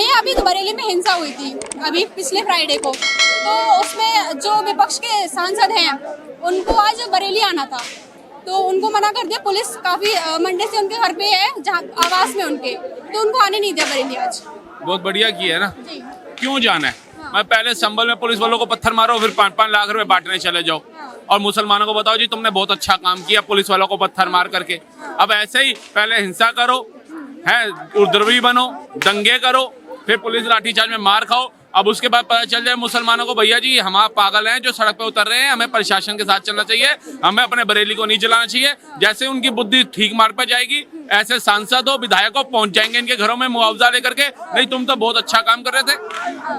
भैया अभी तो बरेली में हिंसा हुई थी अभी पिछले फ्राइडे को, तो उसमें जो विपक्ष के सांसद हैं उनको आज बरेली आना था, तो उनको मना कर दिया पुलिस। काफी मंडे से उनके घर पे है जहाँ आवास में उनके, तो उनको आने नहीं दिया बरेली आज। बहुत बढ़िया किया है ना, जी क्यों जाना है? मैं पहले संभल में पुलिस वालों को पत्थर मारो, फिर 5-5 लाख रुपए बांटने चले जाओ, और मुसलमानों को बताओ जी तुमने बहुत अच्छा काम किया पुलिस वालों को पत्थर मार करके। अब ऐसे ही पहले हिंसा करो, है उपद्रवी बनो, दंगे करो, फिर पुलिस लाठीचार्ज में मार खाओ, अब उसके बाद पता चल जाए मुसलमानों को भैया जी हम आप पागल हैं जो सड़क पे उतर रहे हैं, हमें प्रशासन के साथ चलना चाहिए, हमें अपने बरेली को नहीं जलाना चाहिए। जैसे उनकी बुद्धि ठीक मार्ग पर जाएगी ऐसे सांसद हो विधायकों पहुंच जाएंगे इनके घरों में मुआवजा लेकर के, नहीं तुम तो बहुत अच्छा काम कर रहे थे,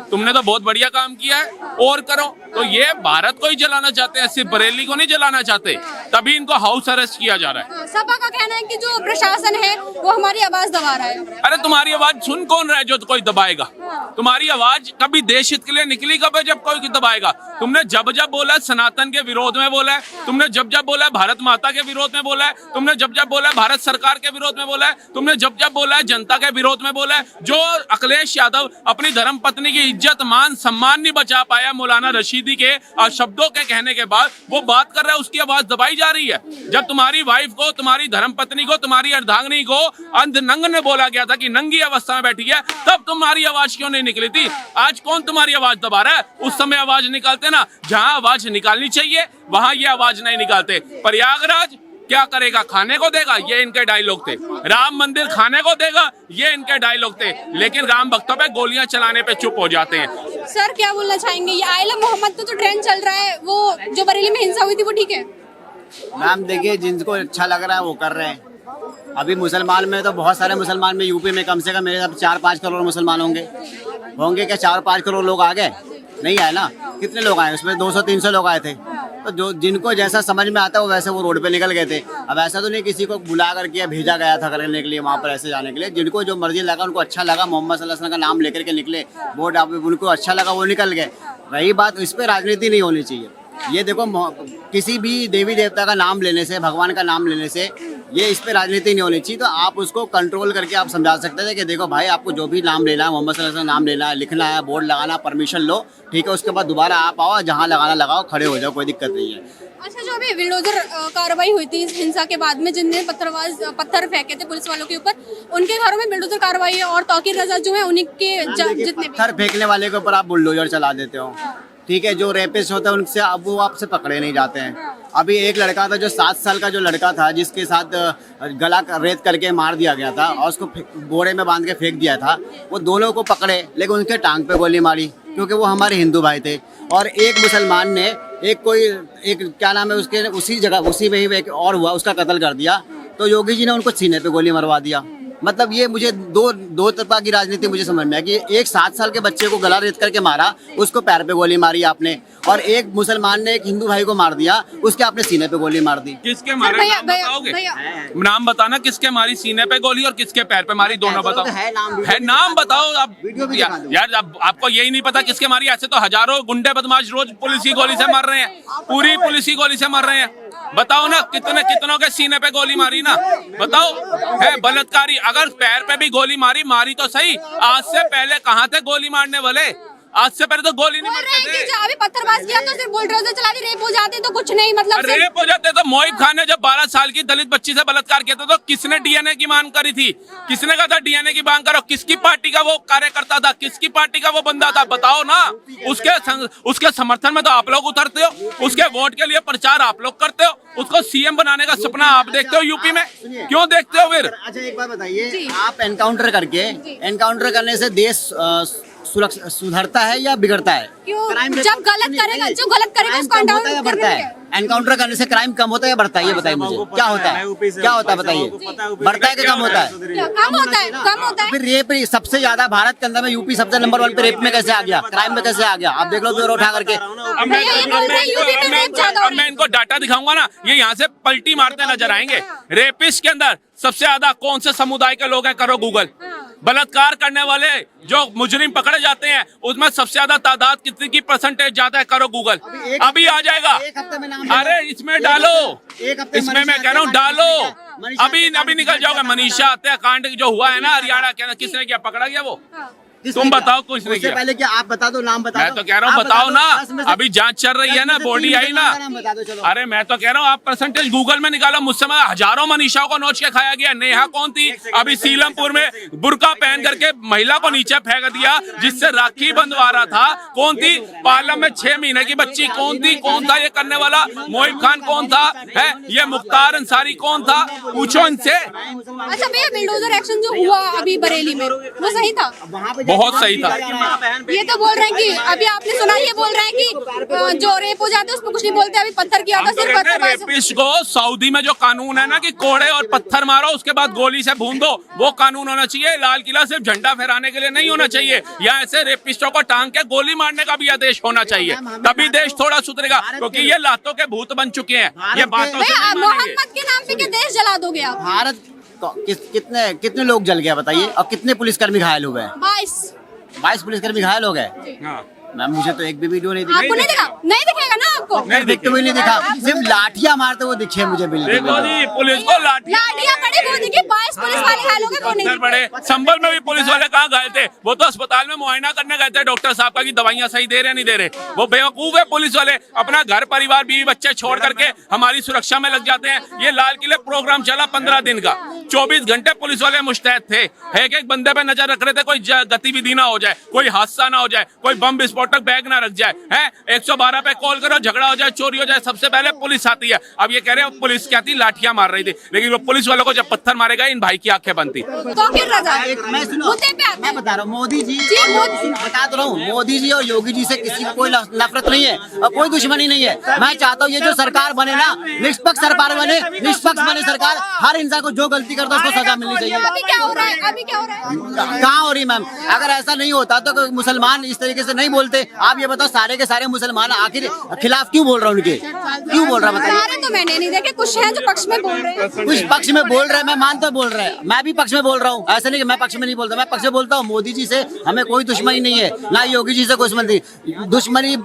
तुमने तो बहुत बढ़िया काम किया है और करो। तो ये भारत को ही जलाना चाहते हैं, सिर्फ बरेली को नहीं जलाना चाहते, तभी इनको हाउस अरेस्ट किया जा रहा है। सपा का कहना है कि जो प्रशासन है वो हमारी आवाज दबा रहा है। अरे तुम्हारी आवाज सुन कौन रहा है जो कोई दबाएगा? तुम्हारी आवाज कभी देश हित के लिए निकली कब है जब कोई दबाएगा? तुमने जब जब बोला सनातन के विरोध में बोला है, तुमने जब जब बोला है भारत माता के विरोध में बोला है, तुमने जब जब बोला है भारत सरकार के विरोध में बोला है, तुमने जब जब बोला है जनता के विरोध में बोला है। जो अखिलेश यादव अपनी धर्म पत्नी की इज्जत मान सम्मान नहीं बचा पाया मौलाना रशीदी के शब्दों के कहने के बाद वो बात कर रहा है, उसकी आवाज दबाई जा रही है। जब तुम्हारी वाइफ को, तुम्हारी धर्म पत्नी को, तुम्हारी अर्धांगिनी को अंधनंग ने बोला गया था कि नंगी अवस्था में बैठी है, तब तुम्हारी आवाज क्यों नहीं निकली थी? आज कौन तुम्हारी आवाज दबा रहा है? उस समय आवाज निकालते ना, जहां आवाज निकालनी चाहिए वहां ये आवाज नहीं निकालते। प्रयागराज क्या करेगा? खाने को देगा, ये इनके डायलॉग थे। राम मंदिर खाने को देगा, ये इनके डायलॉग थे। लेकिन राम भक्तों पे गोलियां चलाने पे चुप हो जाते हैं। सर क्या बोलना चाहेंगे? ये आइला मोहम्मद तो ट्रेंड चल रहा है, वो जो बरेली में हिंसा हुई थी वो ठीक है? मैम देखिए, जिनको अच्छा लग रहा है वो कर रहे हैं। अभी मुसलमान में तो बहुत सारे मुसलमान में यूपी में कम से कम मेरे साथ 4-5 करोड़ मुसलमान होंगे क्या? 4-5 करोड़ लोग आ गए? नहीं आए ना। कितने लोग आए? उसमें 200-300 लोग आए थे। तो जो जिनको जैसा समझ में आता है वो वैसे वो रोड पे निकल गए थे। अब ऐसा तो नहीं किसी को बुला करके भेजा गया था करने के लिए वहाँ पर ऐसे जाने के लिए। जिनको जो मर्जी लगा, उनको अच्छा लगा, मोहम्मद सल्लल्लाहु अलैहि वसल्लम का नाम लेकर के निकले, वोट उनको अच्छा लगा वो निकल गए। रही बात, इस पर राजनीति नहीं होनी चाहिए। ये देखो, किसी भी देवी देवता का नाम लेने से, भगवान का नाम लेने से, ये इस पे राजनीति नहीं होनी चाहिए। तो आप उसको कंट्रोल करके आप समझा सकते थे कि देखो भाई, आपको जो भी नाम लेना है, मोहम्मद सल्लल्लाहु अलैहि वसल्लम नाम लेना है, लिखना है, बोर्ड लगाना, परमिशन लो, ठीक है। उसके बाद दोबारा आप आओ, जहाँ लगाना लगाओ, खड़े हो जाओ, कोई दिक्कत नहीं है। अच्छा, जो अभी बिल्डोजर कार्रवाई हुई थी इस हिंसा के बाद में, जिनने पत्थर फेंके थे पुलिस वालों के ऊपर, उनके घरों में बिल्डोजर कार्रवाई है और तौकीर रजा जो है उन्हीं के जितने पत्थर फेंकने वाले के ऊपर आप बुलडोजर चला देते हो, ठीक है। जो रेपिस्ट होता है उनसे अब वो आपसे पकड़े नहीं जाते हैं। अभी एक लड़का था जो 7 साल का जो लड़का था, जिसके साथ गला रेत करके मार दिया गया था और उसको बोरे में बांध के फेंक दिया था, वो दोनों को पकड़े, लेकिन उनके टांग पे गोली मारी क्योंकि वो हमारे हिंदू भाई थे। और एक मुसलमान ने एक क्या नाम है उसके, उसी जगह उसी में ही एक और हुआ, उसका कत्ल कर दिया। तो योगी जी ने उनको सीने पे गोली मरवा दिया। मतलब ये मुझे दो तरफा की राजनीति मुझे समझ में है कि एक 7 साल के बच्चे को गला रेत करके मारा, उसको पैर पे गोली मारी आपने, और एक मुसलमान ने एक हिंदू भाई को मार दिया, उसके आपने सीने पे गोली मार दी। किसके मारे नाम बताओगे? नाम बताना, किसके मारी सीने पे गोली और किसके पैर पे मारी, दोनों बताओ। है नाम बताओ आप यार। आपको यही नहीं पता किसके मारी? ऐसे तो हजारों गुंडे बदमाश रोज पुलिस की गोली से मर रहे हैं, पूरी पुलिस की गोली से मर रहे हैं। बताओ ना, कितनों के सीने पे गोली मारी ना, बताओ। है बलात्कारी, अगर पैर पे भी गोली मारी तो सही। आज से पहले कहाँ थे गोली मारने वाले? आज से पहले तो गोली नहीं मारते थे। अभी पत्थरबाज किया तो सिर्फ बुलडोजर चला दी, रेप हो जाते तो कुछ नहीं, मतलब रेप हो जाते। तो मोहिब खान ने जब 12 साल की दलित बच्ची से बलात्कार किया था तो किसने डीएनए की मांग करी थी? किसने कहा था डीएनए की मांग करो? किसकी पार्टी का वो कार्यकर्ता था? किसकी पार्टी का वो बंदा था? बताओ ना। उसके समर्थन में तो आप लोग उतरते हो, उसके वोट के लिए प्रचार आप लोग करते हो, उसको सीएम बनाने का सपना आप देखते हो यूपी में, क्यों देखते हो फिर? अच्छा एक बात बताइए, आप एनकाउंटर करने से देश सुधरता है या बिगड़ता है? जब गलत करेगा, जो गलत करेगा उसको एनकाउंटर बढ़ता है। एनकाउंटर करने से क्राइम कम होता है या बढ़ता है? ये बताइए मुझे, क्या होता है? बताइए, बढ़ता है कि कम होता है? कम होता है। फिर रेप सबसे ज्यादा भारत के अंदर में, यूपी सबसे नंबर 1 पे रेप में कैसे आ गया, क्राइम में कैसे आ गया? आप देख लो ब्यूरो उठा करके। अब मैं इनको डाटा दिखाऊंगा ना, ये यहाँ से पलटी मारते नजर आएंगे। रेपिस्ट के अंदर सबसे ज्यादा कौन से समुदाय के लोग हैं? करो गूगल। बलात्कार करने वाले जो मुजरिम पकड़े जाते हैं उसमें सबसे ज्यादा तादाद कितनी की परसेंटेज ज्यादा है? करो गूगल, अभी आ जाएगा। अरे इसमें डालो, इसमें मैं कह रहा हूँ डालो, अभी निकल जाओगे। मनीषा हत्याकांड जो हुआ है ना हरियाणा के अंदर, किसने किया? पकड़ा गया वो? तुम बताओ कुछ नहीं उससे किया। पहले क्या आप बता दो, नाम बता दो। मैं तो कह रहा हूँ आप बताओ दो, ना, 10 में से- अभी जांच चल रही है ना, 10 में से बॉडी 3 आई ना। का नाम बता दो, चलो। अरे मैं तो कह रहा हूँ आप परसेंटेज गूगल में निकालो, मुझसे मैं हजारों मनीषाओं को नोच के खाया गया। नेहा कौन थी? अभी सीलमपुर में बुर्का पहन करके महिला को नीचे फेंक दिया, जिससे राखी बंधवा रहा था। कौन थी? पार्लम में 6 महीने की बच्ची कौन थी? कौन था ये करने वाला? मोहिब खान कौन था? है ये मुख्तार अंसारी कौन था? पूछो इनसे। अच्छा भैया, बिल्डोजर एक्शन जो हुआ अभी बरेली में वो सही था? वहाँ पे बहुत सही था। ये तो बोल रहे हैं कि अभी आपने सुना, ये बोल रहे हैं कि जो रेप हो जाते हैं उस पर कुछ नहीं बोलते, अभी पत्थर किया था सिर्फ पत्थरबाज। रेपिस्ट को सऊदी में जो कानून है ना कि कोड़े और पत्थर मारो उसके बाद गोली से भून दो, वो कानून होना चाहिए। लाल किला सिर्फ झंडा फहराने के लिए नहीं होना चाहिए। या ऐसे रेपिस्टों को टांग के गोली मारने का भी आदेश होना चाहिए, तभी देश थोड़ा सुधरेगा। क्योंकि ये लातों के भूत बन चुके हैं, ये बातों से भैया नहीं मानेंगे। मोहम्मद के नाम पे क्या देश जला दोगे आप? भारत कितने कितने लोग जल गया बताइए, और कितने पुलिसकर्मी घायल हो गए? 22 पुलिसकर्मी घायल हो गए। हाँ। मैम मुझे तो एक भी वीडियो नहीं दिखा। आपको नहीं दिखा? नहीं दिखेगा ना आपको? नहीं दिखते हुए नहीं दिखा, सिर्फ लाठियां मारते हुए दिखे मुझे बिल्कुल। देखो जी, पुलिस को लाठियां पड़े वो दिखी, 22 पुलिस वाले घायल हो गए, वो नहीं पत्थर दिखे। पड़े। संभल में भी पुलिस वाले कहाँ घायल थे? वो तो अस्पताल में मुआयना करने गए थे डॉक्टर साहब का कि दवाइयां सही दे रहे नहीं दे रहे। वो बेवकूफ है पुलिस वाले, अपना घर परिवार बीवी बच्चे छोड़ करके हमारी सुरक्षा में लग जाते हैं। ये लाल किले प्रोग्राम चला 15 दिन का, 24 घंटे पुलिस वाले मुस्तैद थे। एक एक बंदे पे नजर रख रहे थे, कोई गतिविधि ना हो जाए, कोई हादसा ना हो जाए, कोई बम विस्फोटक बैग ना रख जाए। 112 पे कॉल करो, झगड़ा हो जाए, चोरी हो जाए, सबसे पहले पुलिस आती है। अब ये कह रहे हो पुलिस क्या थी? लाठियां मार रही थी। लेकिन वो पुलिस वालों को जब पत्थर मारेगा इन भाई की आंखें बंद थी। तो फिर रजा मैं सुनो, मुद्दे पे आते मैं हैं। बता रहा हूँ, मोदी जी मोदी- बता तो रहा हूँ, मोदी जी और योगी जी से किसी को कोई नफरत नहीं है और कोई दुश्मनी नहीं है। मैं चाहता हूँ ये जो सरकार बने ना, निष्पक्ष सरकार बने, निष्पक्ष बने सरकार। हर इंसान को जो गलती करता है उसको सजा मिलनी चाहिए। अभी क्या हो रहा है? अभी क्या हो रहा है? कहाँ हो रही मैम? अगर ऐसा नहीं होता तो कोई मुसलमान इस तरीके से नहीं बोलते। आप ये बताओ, सारे के सारे मुसलमान आखिर खिलाफ क्यों बोल रहा है उनके? क्यों बोल रहा बताइए? सारे तो मैंने नहीं देखे, कुछ हैं जो पक्ष में बोल रहे हैं। कुछ पक्ष में बोल रहे हैं, मैं मानता बोल रहे हैं, मैं भी पक्ष में बोल रहा हूँ। ऐसा नहीं कि मैं पक्ष में नहीं बोलता, मैं पक्ष में बोलता हूँ। मोदी जी से हमें कोई दुश्मनी नहीं है, ना योगी जी से कोई दुश्मनी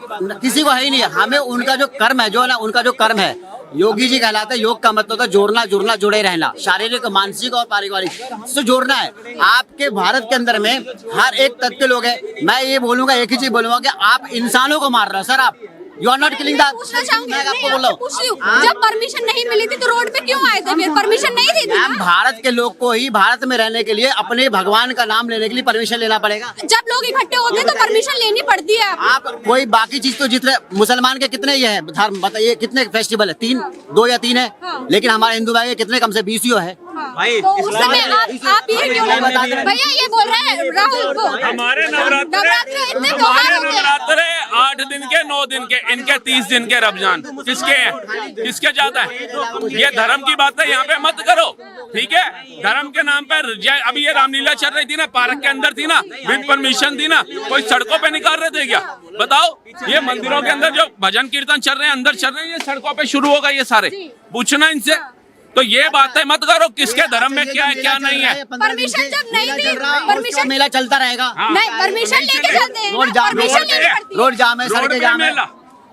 किसी को है ही नहीं है। हमें उनका जो कर्म है, जो है ना, उनका जो कर्म है, योगी जी कहलाते हैं। योग का मतलब होता है जोड़ना, जुड़ना, जुड़े रहना, शारीरिक, मानसिक और पारिवारिक से जोड़ना है। आपके भारत के अंदर में हर एक तत्व के लोग हैं। मैं ये बोलूंगा, एक ही चीज बोलूंगा कि आप इंसानों को मार रहे हो सर। आप you are not killing that. पूछना चाहूंगी, मैं आपको नहीं, बोल रहा आपसे पूछ रही हूँ, हूँ, जब परमिशन नहीं मिली थी तो रोड पे क्यों आए थे? फिर परमिशन नहीं दी थी मैम, ना? भारत के लोग को ही भारत में रहने के लिए अपने भगवान का नाम लेने के लिए परमिशन लेना पड़ेगा। जब लोग इकट्ठे होते हैं तो परमिशन लेनी पड़ती है। आप कोई बाकी चीज तो जितने मुसलमान के कितने ये है धर्म बताइए, कितने फेस्टिवल है? 3, 2 या 3 है। हाँ। लेकिन हमारे हिंदू भाई के कितने? कम से 20 है। भाई तो उस समय आप ये क्यों भैया ये बोल रहे हैं राहुल को? हमारे नवरात्र इतने त्योहार होते हैं। 8 दिन के, 9 दिन के, इनके 30 दिन के रमजान किसके हैं? किसके ज्यादा है? ये धर्म की बात है, यहाँ पे मत करो, ठीक है? धर्म के नाम पर अभी ये रामलीला चल रही थी ना, पार्क के अंदर थी ना, विद परमिशन थी ना, कोई सड़कों पे निकाल रहे थे क्या? बताओ। ये मंदिरों के अंदर जो भजन कीर्तन चल रहे हैं, अंदर चल रहे हैं, ये सड़कों पे शुरू होगा ये सारे। पूछना इनसे। तो ये बातें मत करो किसके धर्म में क्या है क्या नहीं है। परमिशन जब नहीं दी, परमिशन मेला चलता रहेगा। नहीं, परमिशन लेके चलते हैं, रोड जाम, परमिशन लेनी पड़ती है। रोड जाम है, रोड सड़कें पे जाम है। मेला।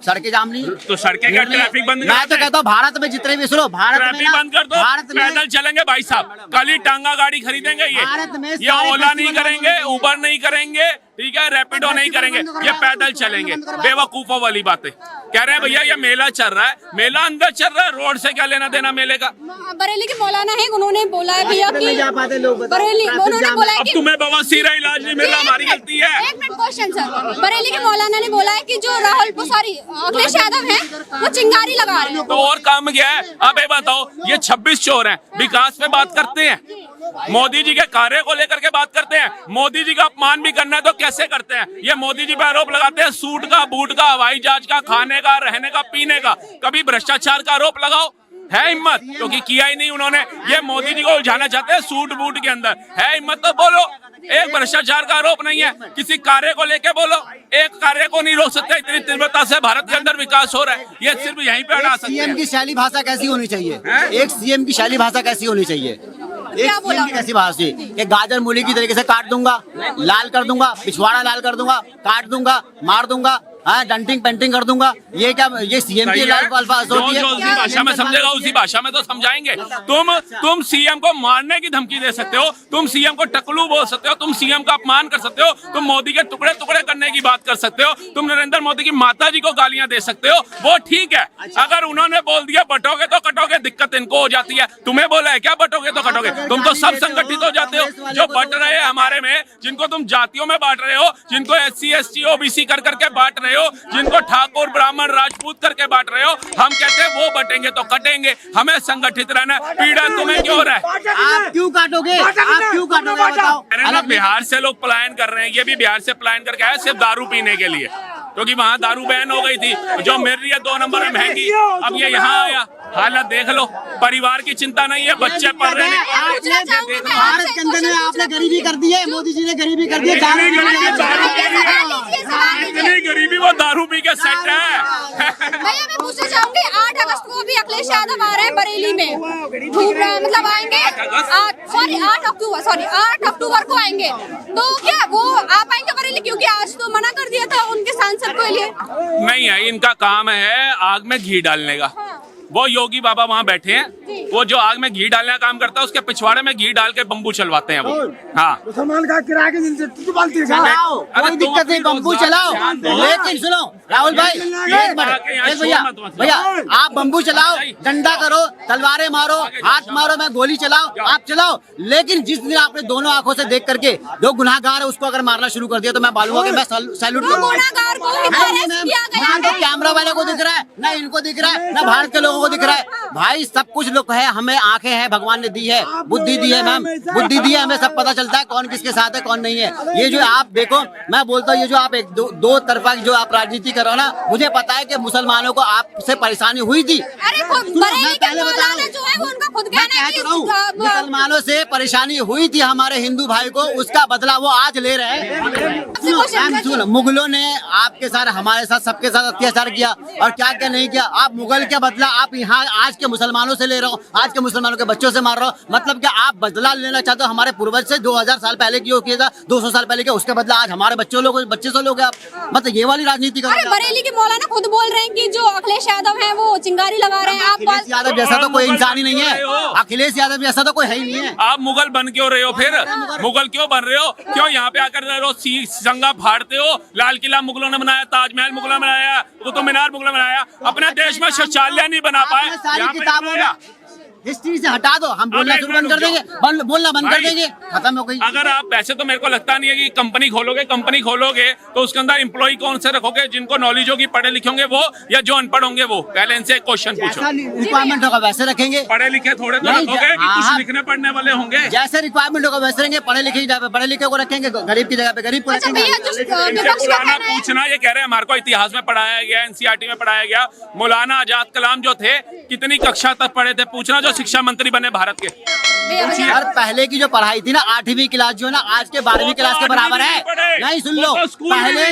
सड़कें जाम नहीं तो सड़कें का ट्रैफिक बंद मैं तो कहता हूँ भारत में जितने भी, सुनो, भारत में ट्रैफिक ना, बंद कर दो, भारत में पैदल चलेंगे भाई साहब। कल ही टांगा गाड़ी खरीदेंगे भारत में ये सारे ओला नहीं फेस्टिवल करेंगे, बंद उबर नहीं करेंगे, ठीक है, रैपिडो नहीं करेंगे, ये पैदल चलेंगे। बेवकूफों वाली बातें कह रहे हैं भैया, ये मेला चल रहा है, मेला अंदर चल रहा है, रोड से क्या लेना देना मेले का? बरेली के मौलाना है, उन्होंने बोला है भैया कि बरेली, उन्होंने बोला है अब कि तुम्हें बवासीर है, इलाज नहीं मिल रहा, हमारी गलती है। एक मिनट क्वेश्चन सर, बरेली के मौलाना ने बोला है कि जो राहुल सॉरी अखिलेश यादव है वो चिंगारी लगा रहे हैं। तो और काम क्या है? अब ये बताओ, ये 26 चोर हैं, विकास पे बात करते हैं, मोदी जी के कार्य को लेकर के बात करते हैं, मोदी जी का अपमान भी करना है तो कैसे करते हैं? ये मोदी जी पे आरोप लगाते हैं सूट का, बूट का, हवाई जहाज का, खाने का, रहने का, पीने का। कभी भ्रष्टाचार का आरोप लगाओ, है हिम्मत? क्योंकि किया ही नहीं उन्होंने। ये मोदी जी को उलझाना चाहते हैं सूट बूट के अंदर, है हिम्मत तो बोलो। एक भ्रष्टाचार का आरोप नहीं है, किसी कार्य को लेके बोलो। एक कार्य को नहीं रोक सकते, इतनी तीव्रता से भारत के अंदर विकास हो रहा है, ये सिर्फ यहीं पे हटा सकते सीएम हैं। की शैली भाषा कैसी होनी चाहिए? एक सीएम की शैली भाषा कैसी होनी चाहिए? एक क्या बोला सीएम की कैसी भाषा? कि गाजर मूली की तरीके से काट दूंगा, लाल कर दूंगा, पिछवाड़ा लाल कर दूंगा, काट दूंगा, मार दूंगा, हाँ डंटिंग पेंटिंग कर दूंगा। ये क्या, ये सीएम की अल्फाज होती है? जो उसी भाषा में समझेगा उसी भाषा में तो समझाएंगे। तुम सीएम को मारने की धमकी दे सकते हो, तुम सीएम को टकलू बोल सकते हो, तुम सीएम का अपमान कर सकते हो, तुम मोदी के टुकड़े टुकड़े करने की बात कर सकते हो, तुम नरेंद्र मोदी की माता जी को गालियां दे सकते हो, वो ठीक है। अगर उन्होंने बोल दिया बटोगे तो कटोगे, दिक्कत इनको हो जाती है। तुम्हें बोला है क्या बटोगे तो कटोगे? तुम तो सब संगठित हो जाते हो। जो बट रहे हैं हमारे में, जिनको तुम जातियों में बांट रहे हो, जिनको SC ST OBC कर करके बांट रहे हो, जिनको ठाकुर ब्राह्मण राजपूत करके बांट रहे हो, हम कहते हैं वो बटेंगे तो कटेंगे। हमें संगठित रहना। पीड़ा तुम्हें क्यों हो रहा है? आप क्यों काटोगे? आप क्यों काटोगे बताओ? अरे ना, बिहार से लोग पलायन कर रहे हैं, ये भी बिहार से पलायन करके आए सिर्फ दारू पीने के लिए, क्योंकि वहाँ दारू बैन हो गई थी, जो मिल रही है 2 नंबर में महंगी। अब ये यहाँ आया, हालत देख लो। परिवार की चिंता नहीं है, बच्चे पढ़ रहे हैं। भारत के अंदर में आपने गरीबी कर दी है, मोदी जी ने गरीबी कर दी है। इतनी गरीबी वो दारू पी के सेट है। भैया मैं पूछना चाहूंगी, 8 अगस्त को भी अखिलेश यादव आ रहे हैं बरेली में, मतलब आएंगे 8 अक्टूबर को आएंगे, तो क्या वो आ पाएंगे बरेली? क्योंकि आज तो मना कर दिया था उनके सांसद को लिए। नहीं है, इनका काम है आग में घी डालने का। वो योगी बाबा वहाँ बैठे हैं, वो जो आग में घी डालने का काम करता है, उसके पिछवाड़े में घी डाल के बम्बू चलवाते हैं वो। हाँ, मुसलमान का किराए के दिन से चलाओ, कोई दिक्कत नहीं, बम्बू चलाओ। लेकिन सुनो राहुल भाई, एक मिनट भैया, आप बम्बू चलाओ, डंडा करो, तलवारें मारो, हाथ मारो, मैं गोली चलाओ, आप चलाओ। लेकिन जिस दिन आपने दोनों आंखों से देख करके जो गुनाहगार है उसको अगर मारना शुरू कर दिया, तो मैं बोलूंगा कि मैं सैल्यूट करूंगा। कैमरा वाले को दिख रहा है, ना इनको दिख रहा है, ना भारत के लोगों को दिख रहा है। भाई सब कुछ लोग है, हमें आंखें हैं, भगवान ने दी है, बुद्धि दी है मैम, बुद्धि दी है, हमें सब पता चलता है कौन किसके साथ है कौन नहीं है। ये जो आप देखो, मैं बोलता हूँ, ये जो आप एक दो तरफा की जो आप राजनीति कर रहे हो ना, मुझे पता है कि मुसलमानों को आपसे परेशानी हुई थी। मुसलमानों से परेशानी हुई थी हमारे हिंदू भाई को, उसका बदला वो आज ले रहे हैं। मुगलों ने आपके साथ, हमारे साथ, सबके साथ अत्याचार किया, और क्या क्या नहीं किया। आप मुगल के बदला आप यहाँ आज के मुसलमानों से ले रहे हो, आज के मुसलमानों के बच्चों से मार रहे हो। मतलब क्या आप बदला लेना चाहते हो हमारे पूर्वज से? 2000 साल पहले किया था, 200 साल पहले किया, उसके बदला आज हमारे बच्चे से लोगे आप? मतलब ये वाली राजनीति कर रहे हैं। बरेली के मौलाना खुद बोल रहे हैं कि जो अखिलेश यादव हैं वो चिंगारी लगा रहे हैं। अखिलेश यादव जैसा तो कोई इंसान ही नहीं है, अखिलेश यादव जैसा तो कोई है ही नहीं है। आप मुगल बन क्यों रहे हो फिर? मुगल क्यों बन रहे हो? क्यों यहाँ पे आकर रोज संगा फाड़ते हो? लाल किला मुगलों ने बनाया, ताजमहल मुगलों ने बनाया, कुतुब मीनार मुगलों ने बनाया, अपने देश में शौचालय नहीं बना पाए। सारी किताबों में हिस्ट्री से हटा दो, हम बोलना शुरू बंद कर देंगे, बोलना बंद कर देंगे, खत्म हो गई। अगर आप वैसे तो मेरे को लगता नहीं है कि कंपनी खोलोगे तो उसके अंदर एम्प्लॉय कौन से रखोगे? जिनको नॉलेज होगी, पढ़े लिखे होंगे वो, या जो अनपढ़ होंगे वो? पहले इनसे एक क्वेश्चन पूछो। रिक्वायरमेंट होगा वैसे रखेंगे, पढ़े लिखे थोड़े तो रखोगे कि कुछ लिखने पढ़ने वाले होंगे? जैसे रिक्वायरमेंट होगा वैसे रहेंगे, पढ़े लिखे को रखेंगे, गरीब की जगह पे गरीब को रखेंगे। पूछना, ये कह रहे हैं हमारे को इतिहास में पढ़ाया गया, NCERT में पढ़ाया गया, मौलाना आजाद कलाम जो थे कितनी कक्षा तक पढ़े थे? पूछना जो शिक्षा मंत्री बने भारत के। यार पहले की जो पढ़ाई थी ना, 8वीं क्लास जो है ना, आज के 12वीं क्लास के बराबर है। नहीं सुन लो, पहले